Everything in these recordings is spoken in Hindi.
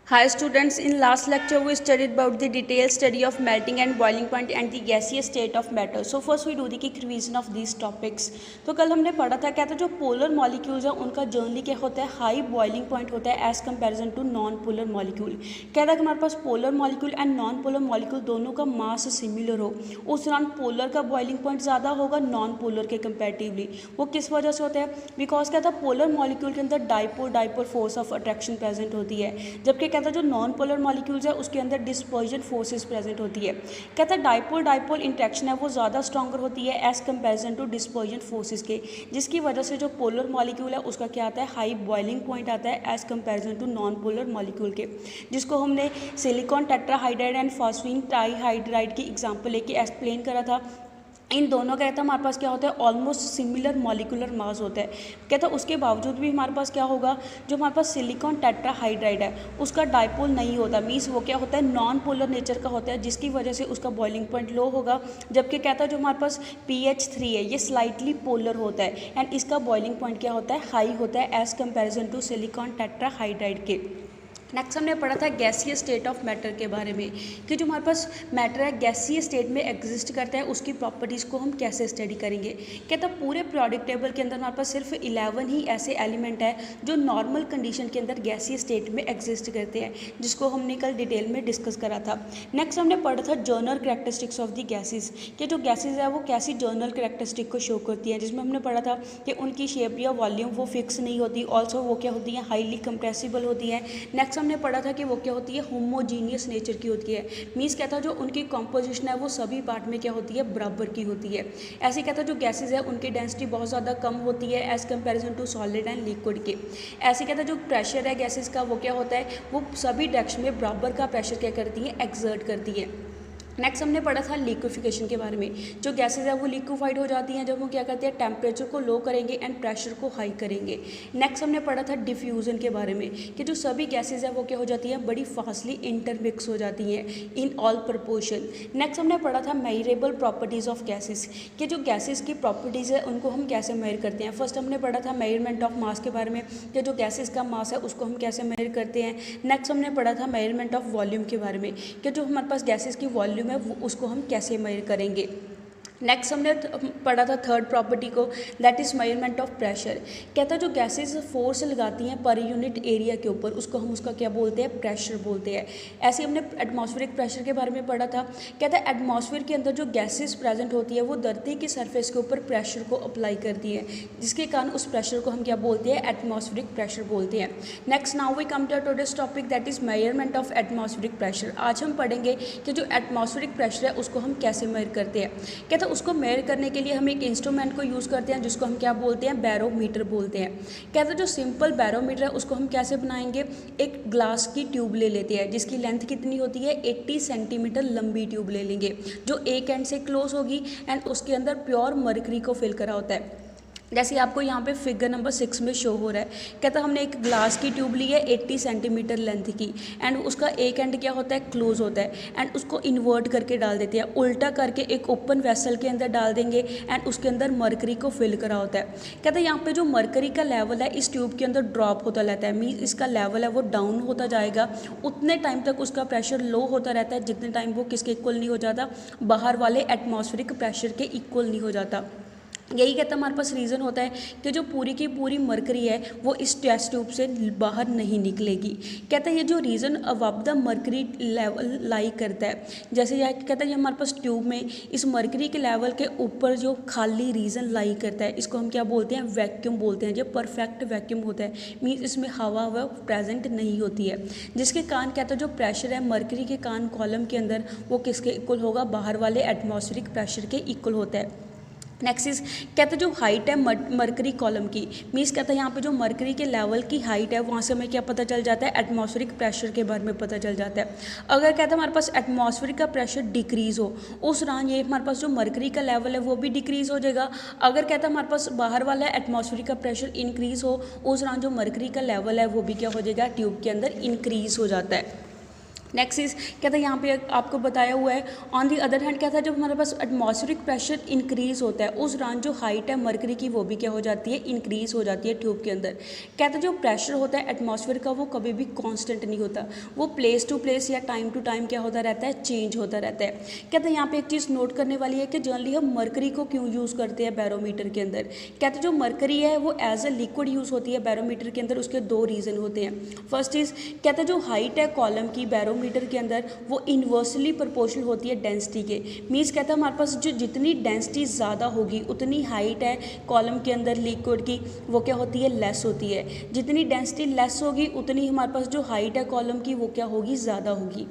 Hi students, in last lecture we studied about the detailed study of melting and boiling point and the gaseous state of matter. So first we do the quick revision of these topics. तो कल हमने पढ़ा था क्या था, जो पोलर मॉलिक्यूल्स हैं उनका जनरली क्या होता है, हाई बॉइलिंग पॉइंट होता है as comparison to non polar molecule. क्या था कि हमारे पास polar molecule and non polar molecule दोनों का मास सिमिलर हो, उस दौरान पोलर का बॉइलिंग पॉइंट ज़्यादा होगा नॉन पोलर के कंपेरेटिवली। वो किस वजह से होता है, बिकॉज क्या था पोलर मॉलिक्यूल के अंदर dipole dipole force of attraction present होती है, जबकि कहता है जो नॉन पोलर मॉलिक्यूल्स है उसके अंदर डिस्पर्जन फोर्सेस प्रेजेंट होती है। कहता है डाइपोल डाइपोल इंट्रैक्शन है वो ज़्यादा स्ट्रॉन्गर होती है as comparison to dispersion forces के, जिसकी वजह से जो पोलर मॉलिक्यूल है उसका क्या आता है, हाई बॉइलिंग पॉइंट आता है as comparison to non polar molecule के, जिसको हमने silicon tetrahydride and phosphine trihydride की एग्जांपल लेके एक्सप्लेन करा था। इन दोनों का कहता है हमारे पास क्या होता है, ऑलमोस्ट सिमिलर मॉलिकुलर मास होता है। कहता है उसके बावजूद भी हमारे पास क्या होगा, जो हमारे पास सिलिकॉन टेट्राहाइड्राइड है उसका डाइपोल नहीं होता, मीन्स वो क्या होता है नॉन पोलर नेचर का होता है, जिसकी वजह से उसका बॉइलिंग पॉइंट लो होगा। जबकि कहता है जो हमारे पास PH3 है ये स्लाइटली पोलर होता है एंड इसका बॉइलिंग पॉइंट क्या होता है, हाई होता है एज कंपेरिजन टू सिलिकॉन टेट्राहाइड्राइड के। नेक्स्ट हमने पढ़ा था गैसीय स्टेट ऑफ मैटर के बारे में, कि जो हमारे पास मैटर है गैसीय स्टेट में एग्जिस्ट करता है उसकी प्रॉपर्टीज़ को हम कैसे स्टडी करेंगे। कहता पूरे पीरियोडिक टेबल के अंदर हमारे पास सिर्फ 11 ही ऐसे एलिमेंट है जो नॉर्मल कंडीशन के अंदर गैसीय स्टेट में एग्जिस्ट करते हैं, जिसको हमने कल डिटेल में डिस्कस करा था। नेक्स्ट हमने पढ़ा था journal characteristics of the gases, कि जो गैसेज है वो कैसी जर्नल करेक्टरिस्टिक को शो करती है, जिसमें हमने पढ़ा था कि उनकी शेप या वॉल्यूम वो फिक्स नहीं होती, ऑल्सो वो क्या होती हैं, हाईली कंप्रेसिबल होती हैं। नेक्स्ट हमने पढ़ा था कि वो क्या होती है, होमोजीनियस नेचर की होती है, मीन्स कहता है जो उनकी कॉम्पोजिशन है वो सभी पार्ट में क्या होती है, बराबर की होती है। ऐसे कहता है जो गैसेज है उनकी डेंसिटी बहुत ज़्यादा कम होती है as comparison to solid and liquid के। ऐसे कहता है जो प्रेशर है गैसेज का वो क्या होता है, वो सभी डायरेक्शन में बराबर का प्रेशर क्या करती है, एक्सर्ट करती है। नेक्स्ट हमने पढ़ा था लिक्विफिकेशन के बारे में, जो गैसेज है वो लिक्विफाइड हो जाती हैं जब वो क्या करते हैं, टेम्परेचर को लो करेंगे एंड प्रेशर को हाई करेंगे। नेक्स्ट हमने पढ़ा था डिफ्यूज़न के बारे में, कि जो सभी गैसेज है वो क्या हो जाती हैं, बड़ी फास्टली इंटरमिक्स हो जाती हैं इन ऑल प्रपोर्शन। नेक्स्ट हमने पढ़ा था मेजरेबल प्रॉपर्टीज़ ऑफ गैसेज, कि जो गैसेज की प्रॉपर्टीज़ है उनको हम कैसे मेजर करते हैं। फर्स्ट हमने पढ़ा था मेजरमेंट ऑफ मास के बारे में, कि जो गैसेज का मास है उसको हम कैसे मेजर करते हैं। नेक्स्ट हमने पढ़ा था मेजरमेंट ऑफ वॉल्यूम के बारे में, कि जो हमारे पास गैसेज की वॉल्यूम है वो उसको हम कैसे मेजर करेंगे। नेक्स्ट हमने पढ़ा था थर्ड प्रॉपर्टी को, that is measurement of pressure. कहता है जो गैसेज फोर्स लगाती हैं पर यूनिट एरिया के ऊपर उसको हम उसका क्या बोलते हैं, प्रेशर बोलते हैं। ऐसे हमने एटमॉस्फेरिक प्रेशर के बारे में पढ़ा था। कहता है एटमॉस्फेयर के अंदर जो गैसेज प्रेजेंट होती है वो धरती की सरफेस के ऊपर प्रेशर को अप्लाई करती है, जिसके कारण उस प्रेशर को हम क्या बोलते हैं, एटमॉस्फेरिक प्रेशर बोलते हैं। Next now we come to today's topic that is measurement of atmospheric pressure. आज हम पढ़ेंगे कि जो एटमॉस्फेरिक प्रेशर है उसको हम कैसे मेजर करते हैं। कहता है उसको मेजर करने के लिए हम एक इंस्ट्रूमेंट को यूज़ करते हैं जिसको हम क्या बोलते हैं, बैरोमीटर बोलते हैं। कहते हैं जो सिंपल बैरोमीटर है उसको हम कैसे बनाएंगे, एक ग्लास की ट्यूब ले लेते हैं जिसकी लेंथ कितनी होती है, 80 सेंटीमीटर लंबी ट्यूब ले लेंगे जो एक एंड से क्लोज होगी एंड उसके अंदर प्योर मर्करी को फिल करा होता है, जैसे आपको यहाँ पे फिगर नंबर 6 में शो हो रहा है। कहता हमने एक ग्लास की ट्यूब ली है 80 सेंटीमीटर लेंथ की एंड उसका एक एंड क्या होता है, क्लोज होता है एंड उसको इन्वर्ट करके डाल देते हैं, उल्टा करके एक ओपन वेसल के अंदर डाल देंगे एंड उसके अंदर मरकरी को फिल करा होता है। कहता है यहाँ पे जो मरकरी का लेवल है इस ट्यूब के अंदर ड्रॉप होता रहता है, मीन्स इसका लेवल है वो डाउन होता जाएगा, उतने टाइम तक उसका प्रेशर लो होता रहता है जितने टाइम वो किसके इक्वल नहीं हो जाता, बाहर वाले एटमॉस्फेरिक प्रेशर के इक्वल नहीं हो जाता। यही कहता हमारे पास रीज़न होता है कि जो पूरी की पूरी मरकरी है वो इस टेस्ट ट्यूब से बाहर नहीं निकलेगी। कहता है ये जो reason above the mercury level lie करता है, जैसे यह कहता है ये हमारे पास ट्यूब में इस मरकरी के लेवल के ऊपर जो खाली रीज़न लाई करता है इसको हम क्या बोलते हैं, वैक्यूम बोलते हैं। जो परफेक्ट वैक्यूम होता है मीन्स इसमें हवा वह प्रेजेंट नहीं होती है, जिसके कारण कहता है जो प्रेशर है मरकरी के कान कॉलम के अंदर वो किसके इक्वल होगा, बाहर वाले एटमॉस्फेरिक प्रेशर के इक्वल होता है। नेक्स्ट इज कहते हैं जो हाइट है मरकरी कॉलम की, मीन्स कहता है यहाँ पे जो मरकरी के लेवल की हाइट है वहाँ से हमें क्या पता चल जाता है, एटमॉस्फेरिक प्रेशर के बारे में पता चल जाता है। अगर कहता है हमारे पास एटमॉस्फेरिक का प्रेशर डिक्रीज़ हो उस दौरान ये हमारे पास जो मरकरी का लेवल है वो भी डिक्रीज़ हो जाएगा। अगर कहता है हमारे पास बाहर वाला एटमॉस्फेरिक का प्रेशर इंक्रीज़ हो उस दौरान जो मरकरी का लेवल है वो भी क्या हो जाएगा, ट्यूब के अंदर इंक्रीज़ हो जाता है। नेक्स्ट इज क्या था, यहाँ पे आपको बताया हुआ है ऑन दी अदर हैंड क्या था, जब हमारे पास एटमॉस्फेरिक प्रेशर इंक्रीज होता है उस दौरान जो हाइट है मरकरी की वो भी क्या हो जाती है, इंक्रीज हो जाती है ट्यूब के अंदर। क्या था, जो प्रेशर होता है एटमॉस्फेयर का वो कभी भी कांस्टेंट नहीं होता, वो प्लेस टू प्लेस या टाइम टू टाइम क्या होता रहता है, चेंज होता रहता है। क्या था, यहाँ पे एक चीज़ नोट करने वाली है कि जनरली हम मरकरी को क्यों यूज़ करते हैं बैरोमीटर के अंदर। क्या था, जो मरकरी है वो एज अ लिक्विड यूज़ होती है बैरोमीटर के अंदर, उसके दो रीज़न होते हैं। फर्स्ट इज़ क्या था, जो हाइट है कॉलम की बैरोमीटर के अंदर वो इन्वर्सली प्रोपोर्शनल होती है डेंसिटी के। मीन्स कहता है हमारे पास जो जितनी डेंसिटी ज़्यादा होगी उतनी हाइट है कॉलम के अंदर लिक्विड की वो क्या होती है, लेस होती है। जितनी डेंसिटी लेस होगी उतनी हमारे पास जो हाइट है कॉलम की वो क्या होगी, ज़्यादा होगी।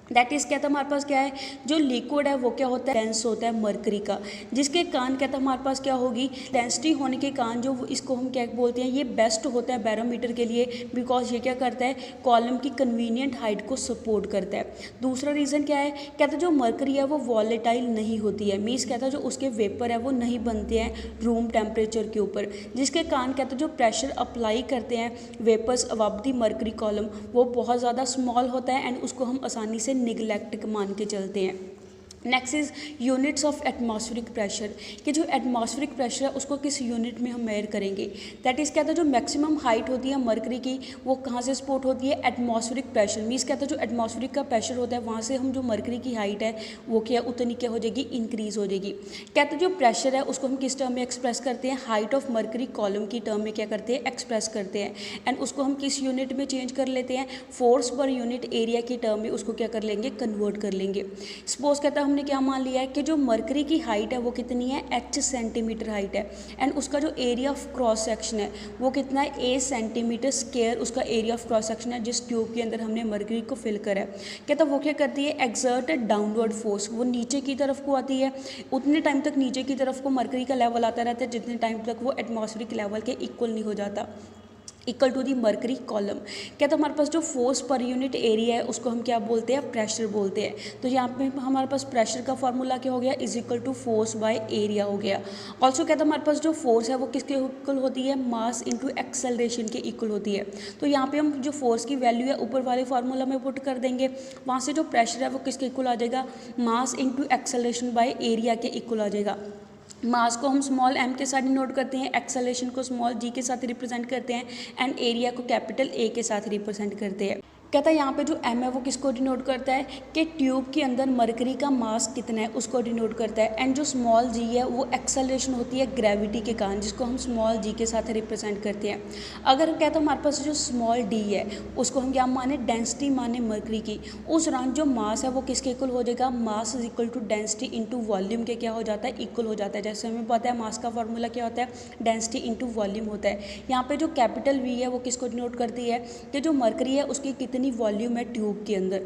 दैट इज़ कहता है हमारे पास क्या है, जो लिक्विड है वो क्या होता है, डेंस होता है मरकरी का, जिसके कारण कहता है हमारे पास क्या होगी, डेंसिटी होने के कारण जो इसको हम क्या बोलते हैं, ये बेस्ट होता है बैरोमीटर के लिए, बिकॉज ये क्या करता है, कॉलम की कन्वीनियंट हाइट को सपोर्ट करता है। दूसरा रीज़न क्या है, कहता है जो मरकरी है वो वॉलेटाइल नहीं होती है, मीन्स कहता है जो उसके वेपर है वो नहीं बनते हैं रूम टेम्परेचर के ऊपर, जिसके कारण कहता है जो प्रेशर अप्लाई करते हैं vapours above the mercury column वो बहुत ज़्यादा स्मॉल होता है एंड उसको हम आसानी से निगलेक्ट मान के चलते हैं। Next is units of atmospheric pressure, कि जो एटमॉस्फेरिक प्रेशर है उसको किस यूनिट में हम मेजर करेंगे। दैट इज़ कहता है जो मैक्सिमम हाइट होती है मरकरी की वो कहाँ से सपोर्ट होती है, एटमॉस्फेरिक प्रेशर। मीन्स कहता है जो एटमॉस्फेरिक का प्रेशर होता है वहाँ से हम जो मरकरी की हाइट है वो क्या उतनी क्या हो जाएगी, इंक्रीज हो जाएगी। कहते हैं जो प्रेशर है उसको हम किस टर्म में एक्सप्रेस करते हैं, हाइट ऑफ मरकरी कॉलम की टर्म में क्या करते हैं, एक्सप्रेस करते हैं। एंड उसको हम किस यूनिट में चेंज कर लेते हैं, फोर्स पर यूनिट एरिया की टर्म में उसको क्या कर लेंगे, कन्वर्ट कर लेंगे। सपोज कहता है हमने क्या मान लिया है कि जो मरकरी की हाइट है वो कितनी है, h सेंटीमीटर हाइट है एंड उसका जो एरिया ऑफ क्रॉस सेक्शन है वो कितना है, a सेंटीमीटर स्क्वायर उसका एरिया ऑफ क्रॉस सेक्शन है जिस ट्यूब के अंदर हमने मरकरी को फिल करा है। कहता वो क्या करती है, एक्सर्ट डाउनवर्ड फोर्स, वो नीचे की तरफ को आती है, उतने टाइम तक नीचे की तरफ को मरकरी का लेवल आता रहता है जितने टाइम तक वो एटमॉस्फेरिक लेवल के इक्वल नहीं हो जाता, equal to the mercury column. क्या तो हमारे पास जो फोर्स पर यूनिट एरिया है उसको हम क्या बोलते हैं, प्रेशर बोलते हैं। तो यहाँ पे हमारे पास प्रेशर का फॉर्मूला क्या हो गया, is equal to force by area हो गया। ऑल्सो कहता हमारे पास जो फोर्स है वो किसके इक्वल होती है, मास इंटू एक्सेलरेशन के इक्वल होती है। तो यहाँ पे हम जो फोर्स की वैल्यू है ऊपर वाले फार्मूला में पुट कर देंगे, वहाँ से जो प्रेशर है वो किसके इक्वल आ जाएगा, mass into acceleration bye area के इक्वल आ जाएगा। मास को हम स्मॉल m के साथ डिनोट करते हैं, एक्सेलरेशन को स्मॉल g के साथ रिप्रेजेंट करते हैं एंड एरिया को कैपिटल A के साथ रिप्रेजेंट करते हैं। कहता है यहाँ पे जो m है वो किसको डिनोट करता है कि ट्यूब के अंदर मरकरी का मास कितना है उसको डिनोट करता है एंड जो स्मॉल g है वो एक्सेलरेशन होती है ग्रेविटी के कारण जिसको हम स्मॉल g के साथ रिप्रेजेंट करते हैं। अगर कहता है हमारे पास जो स्मॉल d है उसको हम क्या माने, डेंसिटी माने मरकरी की, उस दौरान जो मास है वो किसके इक्वल हो जाएगा, mass is equal to density into volume के क्या हो जाता है, इक्वल हो जाता है। जैसे हमें पता है मास का फॉर्मूला क्या होता है, डेंसिटी इंटू वॉल्यूम होता है। यहाँ पे जो कैपिटल V है वो किसको डिनोट करती है कि जो मरकरी है उसकी कितनी वॉल्यूम है ट्यूब के अंदर।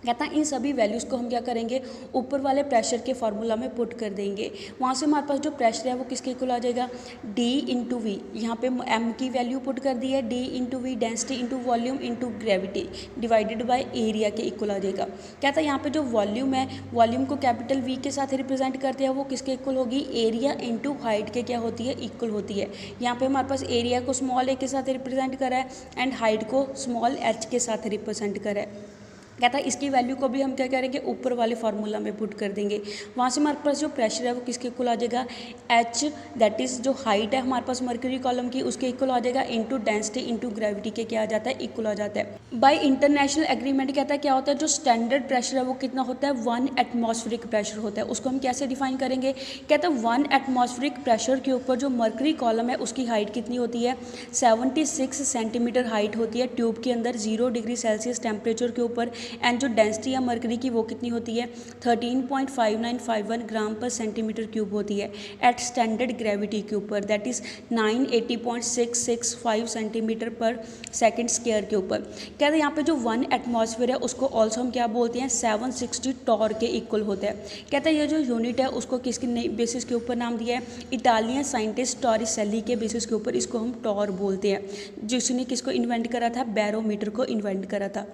कहता है इन सभी वैल्यूज़ को हम क्या करेंगे, ऊपर वाले प्रेशर के फार्मूला में पुट कर देंगे। वहाँ से हमारे पास जो प्रेशर है वो किसके इक्वल आ जाएगा, D इंटू वी। यहाँ पे m की वैल्यू पुट कर दी है, D into V density into volume into gravity divided by area के इक्वल आ जाएगा। कहता है यहाँ पे जो वॉल्यूम है, वॉल्यूम को कैपिटल V के साथ रिप्रेजेंट करते हैं, वो किसके इक्वल होगी, एरिया इंटू हाइट के क्या होती है, इक्वल होती है। यहाँ पे हमारे पास एरिया को स्मॉल a के साथ रिप्रेजेंट करा है एंड हाइट को स्मॉल h के साथ रिप्रेजेंट करा है। कहता है इसकी वैल्यू को भी हम क्या करेंगे, ऊपर वाले फार्मूला में पुट कर देंगे। वहाँ से हमारे पास जो प्रेशर है वो किसके इक्वल आ जाएगा, h दैट इज़ जो हाइट है हमारे पास मरकरी कॉलम की उसके इक्वल आ जाएगा इंटू डेंसिटी इंटू ग्रेविटी के क्या आ जाता है, इक्वल आ जाता है। बाय इंटरनेशनल एग्रीमेंट कहता है क्या होता है, जो स्टैंडर्ड प्रेशर है वो कितना होता है, 1 एटमॉस्फेरिक प्रेशर होता है। उसको हम कैसे डिफाइन करेंगे, कहता है 1 एटमॉस्फेरिक प्रेशर के ऊपर जो मरकरी कॉलम है उसकी हाइट कितनी होती है, 76 सेंटीमीटर हाइट होती है ट्यूब के अंदर 0 डिग्री सेल्सियस टेम्परेचर के ऊपर एंड जो डेंसिटी है मरकरी की वो कितनी होती है, 13.5951 ग्राम पर सेंटीमीटर क्यूब होती है एट स्टैंडर्ड ग्रेविटी के ऊपर, दैट इज़ 980.665 सेंटीमीटर पर सेकंड स्क्वायर के ऊपर। कहते हैं यहाँ पे जो 1 एटमॉस्फेयर है उसको ऑल्सो हम क्या बोलते हैं, 760 टॉर के इक्वल होता है। कहता है ये जो यूनिट है उसको किसके बेसिस के ऊपर नाम दिया है, इटालियन साइंटिस्ट टॉरिसेली के बेसिस के ऊपर इसको हम टॉर बोलते हैं, जिसने किसको इन्वेंट करा था, बैरोमीटर को इन्वेंट करा था।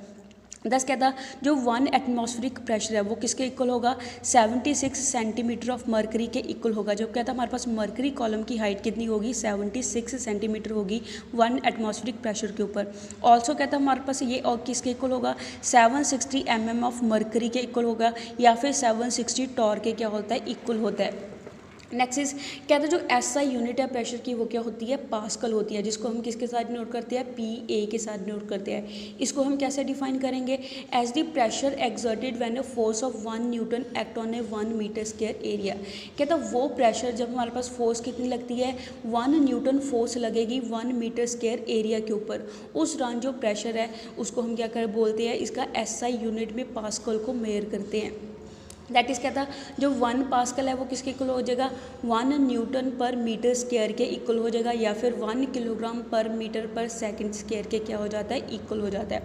दस कहता जो 1 एटमॉस्फेरिक प्रेशर है वो किसके इक्वल होगा, 76 सेंटीमीटर ऑफ मरकरी के इक्वल होगा। जब कहता हमारे पास मरकरी कॉलम की हाइट कितनी होगी, 76 सेंटीमीटर होगी 1 एटमॉस्फेरिक प्रेशर के ऊपर। ऑल्सो कहता हमारे पास ये और किसके इक्वल होगा, 760 ऑफ मरकरी के इक्वल होगा, या फिर 760 टॉर के क्या होता है, इक्वल होता है। नेक्स्ट इज कहते हैं जो एसआई यूनिट है प्रेशर की वो क्या होती है, पास्कल होती है, जिसको हम किसके साथ नोट करते हैं, पी के साथ नोट करते हैं। इसको हम कैसे डिफाइन करेंगे, as the pressure exerted when a force of 1 newton act on a 1 metre square area. कहता है वो प्रेशर जब हमारे पास फोर्स कितनी लगती है, 1 न्यूटन फोर्स लगेगी 1 मीटर स्क्वायर एरिया के ऊपर, उस दौरान जो प्रेशर है उसको हम क्या कर बोलते हैं, इसका एसआई यूनिट में पास्कल को मेजर करते हैं। दैट इज़ कहता जो 1 पास्कल है वो किसके इक्वल हो जाएगा, 1 न्यूटन पर मीटर स्क्वायर के इक्वल हो जाएगा, या फिर 1 किलोग्राम पर मीटर पर सेकंड स्क्वायर के क्या हो जाता है, इक्वल हो जाता है।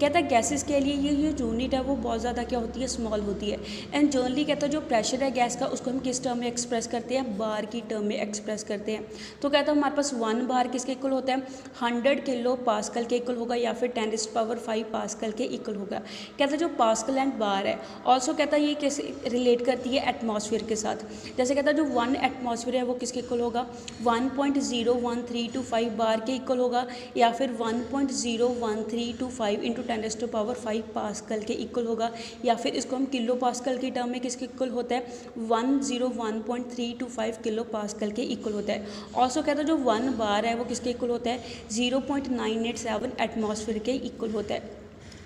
कहता है गैसेस के लिए ये जो यूनिट है वो बहुत ज़्यादा क्या होती है, स्मॉल होती है। एंड जनरली कहता है जो प्रेशर है गैस का उसको हम किस टर्म में एक्सप्रेस करते हैं, बार की टर्म में एक्सप्रेस करते हैं। तो कहता है हमारे पास 1 बार किसके इक्वल होता है, 100 किलो पास्कल के इक्वल होगा, या फिर 10⁵ पास्कल के इक्वल होगा। कहता है जो पास्कल एंड बार है ऑल्सो कहता है ये कैसे रिलेट करती है एटमॉस्फेयर के साथ। जैसे कहता है जो 1 एटमॉस्फेयर है वो किसके इक्वल होगा, 1.01325 बार के इक्वल होगा, या फिर 1.01325 इंटू 10⁵ पास्कल के इक्वल होगा, या फिर इसको हम किलो पास्कल की टर्म में किसके इक्वल होता है, 101.325 किलो पास्कल के इक्वल होता है। ऑल्सो कहता है जो 1 बार है वो किसके इक्वल होता है, 0.987 एटमॉस्फेयर के इक्वल होता है।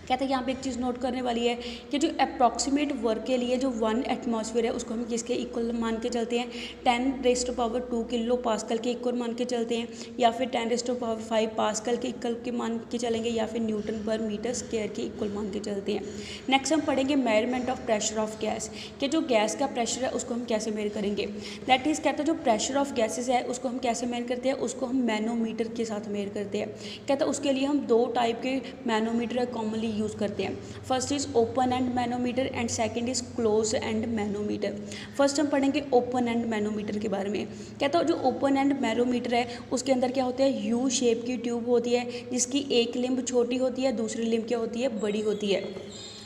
कहते हैं यहाँ पे एक चीज़ नोट करने वाली है कि जो अप्रॉक्सीमेट वर्क के लिए जो 1 एटमॉस्फेयर है उसको हम किसके इक्वल मान के चलते हैं, 10⁻² किलो पास्कल के इक्वल मान के चलते हैं, या फिर 10⁵ पास्कल के इक्वल के मान के चलेंगे, या फिर न्यूटन पर मीटर स्क्वायर के इक्वल मान के चलते हैं। नेक्स्ट हम पढ़ेंगे measurement of pressure of gas, कि जो गैस का प्रेशर है उसको हम कैसे मेजर करेंगे। दैट इज़ कहते हैं जो प्रेशर ऑफ गैसेज है उसको हम कैसे मेजर करते हैं, उसको हम मैनोमीटर के साथ मेजर करते हैं। कहते हैं उसके लिए हम 2 टाइप के मैनोमीटर कॉमनली यूज़ करते हैं। First is open and manometer and second is close and manometer. First हम पढ़ेंगे ओपन एंड मैनोमीटर के बारे में। कहता है जो ओपन एंड मैनोमीटर है उसके अंदर क्या होता है, यू शेप की ट्यूब होती है, जिसकी एक लिम्ब छोटी होती है, दूसरी लिम्ब क्या होती है, बड़ी होती है।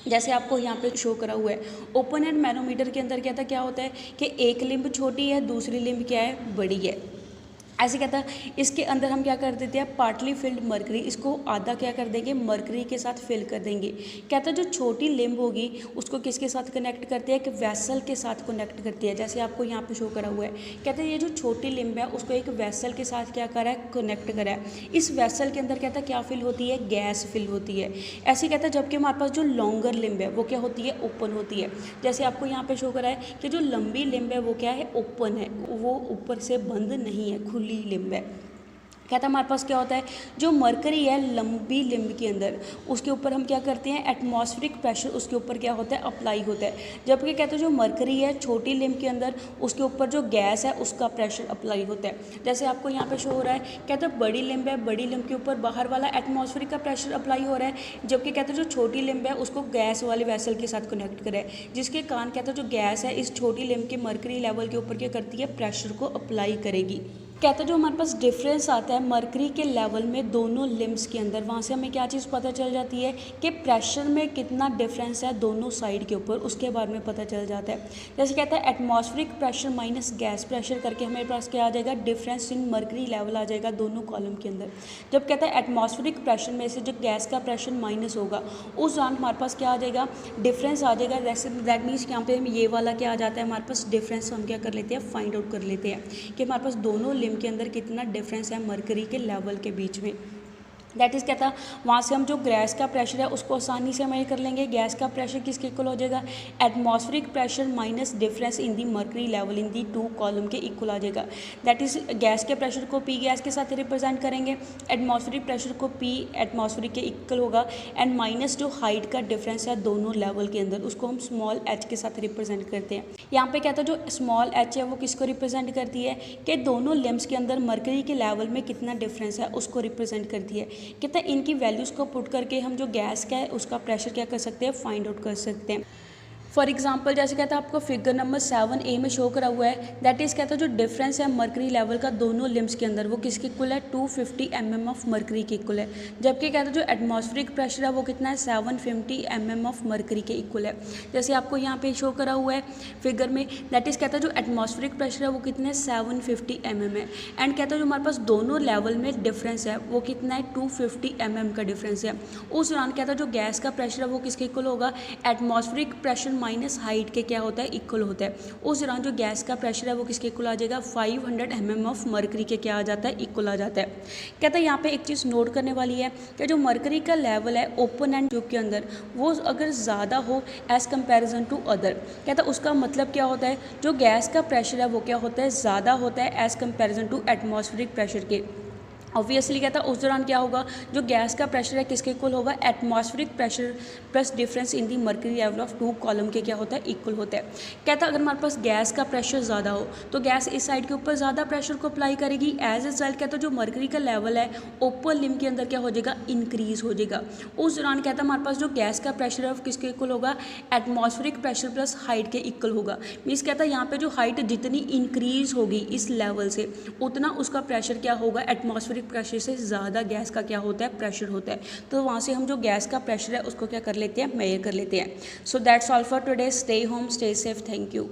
जैसे आपको यहाँ पे शो करा हुआ है। ओपन एंड मैनोमीटर के अंदर कहता क्या होता है कि एक लिम्ब छोटी है, दूसरी लिम्ब क्या है, बड़ी है। ऐसे कहता है इसके अंदर हम क्या कर देते हैं, पार्टली फिल्ड मरकरी, इसको आधा क्या कर देंगे, मरकरी के साथ फिल कर देंगे। कहता है जो छोटी लिम्ब होगी उसको किसके साथ कनेक्ट करते हैं, कि वैसल के साथ कनेक्ट करती है। जैसे आपको यहाँ पे शो करा हुआ है, कहते हैं ये जो छोटी लिम्ब है उसको एक वैसल के साथ क्या करा है, कनेक्ट करा है। इस वैसल के अंदर कहता है क्या फिल होती है, गैस फिल होती है। ऐसे कहता है जबकि हमारे पास जो लॉन्गर लिम्ब है वो क्या होती है, ओपन होती है। जैसे आपको यहाँ पे शो करा है कि जो लंबी लिम्ब है वो क्या है, ओपन है, वो ऊपर से बंद नहीं है, खुली लिम्ब है। कहता है हमारे पास क्या होता है, जो मरकरी है लंबी लिम्ब के अंदर उसके ऊपर हम क्या करते हैं, एटमॉस्फेरिक प्रेशर उसके ऊपर क्या होता है, अप्लाई होता है। जबकि कहते हैं जो मरकरी है छोटी लिम्ब के अंदर उसके ऊपर जो गैस है उसका प्रेशर अप्लाई होता है। जैसे आपको यहाँ पे शो हो रहा है, कहते हैं बड़ी लिम्ब है, बड़ी लिम्ब के ऊपर बाहर वाला एटमॉस्फेरिक का प्रेशर अप्लाई हो रहा है, जबकि कहते हैं जो छोटी लिम्ब है उसको गैस वाले वैसल के साथ कनेक्ट करा है, जिसके कारण कहते हैं जो गैस है इस छोटी लिम्ब के मरकरी लेवल के ऊपर क्या करती है, प्रेशर को अप्लाई करेगी। कहते हैं जो हमारे पास डिफरेंस आता है मरकरी के लेवल में दोनों लिम्ब्स के अंदर, वहाँ से हमें क्या चीज़ पता चल जाती है कि प्रेशर में कितना डिफरेंस है दोनों साइड के ऊपर, उसके बारे में पता चल जाता है। जैसे कहता है atmospheric pressure minus gas pressure करके हमारे पास क्या आ जाएगा, डिफरेंस इन मरकरी लेवल आ जाएगा दोनों कॉलम के अंदर। जब कहता है एटमॉस्फेरिक प्रेशर में से जो गैस का प्रेशर माइनस होगा उस दौरान हमारे पास क्या आ जाएगा, डिफरेंस आ जाएगा। जैसे दैट मीन्स यहाँ पे ये वाला क्या आ जाता है, हमारे पास डिफरेंस हम क्या कर लेते हैं, फाइंड आउट कर लेते हैं कि हमारे पास दोनों के अंदर कितना डिफरेंस है मरकरी के लेवल के बीच में। दैट इज़ कहता वहाँ से हम जो गैस का प्रेशर है उसको आसानी से मेजर कर लेंगे। गैस का प्रेशर किसके इक्वल हो जाएगा, atmospheric pressure minus difference in the mercury level in the 2 column के इक्वल आ जाएगा। दैट इज़ गैस के प्रेशर को पी गैस के साथ रिप्रेजेंट करेंगे, एटमॉस्फेरिक प्रेशर को पी एटमॉस्फेरिक के इक्वल होगा, एंड माइनस जो हाइट का डिफरेंस है दोनों लेवल के अंदर उसको हम स्मॉल एच के साथ रिप्रेजेंट करते हैं। यहाँ पे कहता है जो स्मॉल एच है वो किसको रिप्रेजेंट करती है, कि दोनों लिम्ब्स के अंदर मरकरी के लेवल में कितना डिफरेंस है उसको रिप्रेजेंट करती है। कहते हैं इनकी वैल्यूज़ को पुट करके हम जो गैस का है उसका प्रेशर क्या कर सकते हैं, फाइंड आउट कर सकते हैं। फॉर एग्जाम्पल जैसे कहता है आपको फिगर नंबर 7A में शो करा हुआ है, दैट इज़ कहता है जो डिफरेंस है मरकरी लेवल का दोनों लिम्स के अंदर वो किसके इक्वल है, 250 mm ऑफ मरकरी के इक्वल है। जबकि कहता है जो एटमॉस्फेरिक प्रेशर है वो कितना है, 750 mm ऑफ मरकरी के इक्वल है। जैसे आपको यहाँ पे शो करा हुआ है फिगर में, दैट इज़ कहता है जो एटमॉस्फेरिक प्रेशर है वो कितना है, 750 mm है। एंड कहता है जो हमारे पास दोनों लेवल में डिफरेंस है वो कितना है, 250 mm का डिफरेंस है। उस दौरान कहता है जो गैस का प्रेशर है वो किसके इक्वल होगा, एटमॉस्फेरिक प्रेशर माइनस हाइट के क्या होता है, इक्वल होता है। उस दौरान जो गैस का प्रेशर है वो किसके इक्वल आ जाएगा, 500 mm ऑफ मरकरी के क्या आ जाता है, इक्वल आ जाता है। कहता है यहाँ पे एक चीज़ नोट करने वाली है कि जो मरकरी का लेवल है ओपन एंड ट्यूब के अंदर वो अगर ज़्यादा हो एज़ कंपेरिजन टू अदर, कहता है उसका मतलब क्या होता है, जो गैस का प्रेशर है वो क्या होता है, ज़्यादा होता है as comparison to atmospheric pressure के। ऑब्वियसली कहता है उस दौरान क्या होगा, जो गैस का प्रेशर है किसके इक्वल होगा, atmospheric pressure plus difference in the mercury level of two column के क्या होता है, इक्वल होता है। कहता है अगर हमारे पास गैस का प्रेशर ज़्यादा हो तो गैस इस साइड के ऊपर ज़्यादा प्रेशर को अप्लाई करेगी, एज ए रिजल्ट कहता है जो मरकरी का लेवल है ओपन लिम के अंदर क्या हो जाएगा, इंक्रीज हो जाएगा। उस दौरान कहता है हमारे पास जो गैस का प्रेशर है वो किसके इक्वल होगा, एटमॉस्फेरिक प्रेशर प्लस हाइट के इक्वल होगा। मीन्स कहता है यहाँ पे जो हाइट जितनी इंक्रीज होगी इस लेवल से उतना उसका प्रेशर क्या होगा, एटमॉस्फेरिक प्रेशर से ज़्यादा गैस का क्या होता है, प्रेशर होता है। तो वहाँ से हम जो गैस का प्रेशर है उसको क्या कर लेते हैं, मेजर कर लेते हैं। So that's all for today. Stay home, stay safe, thank you.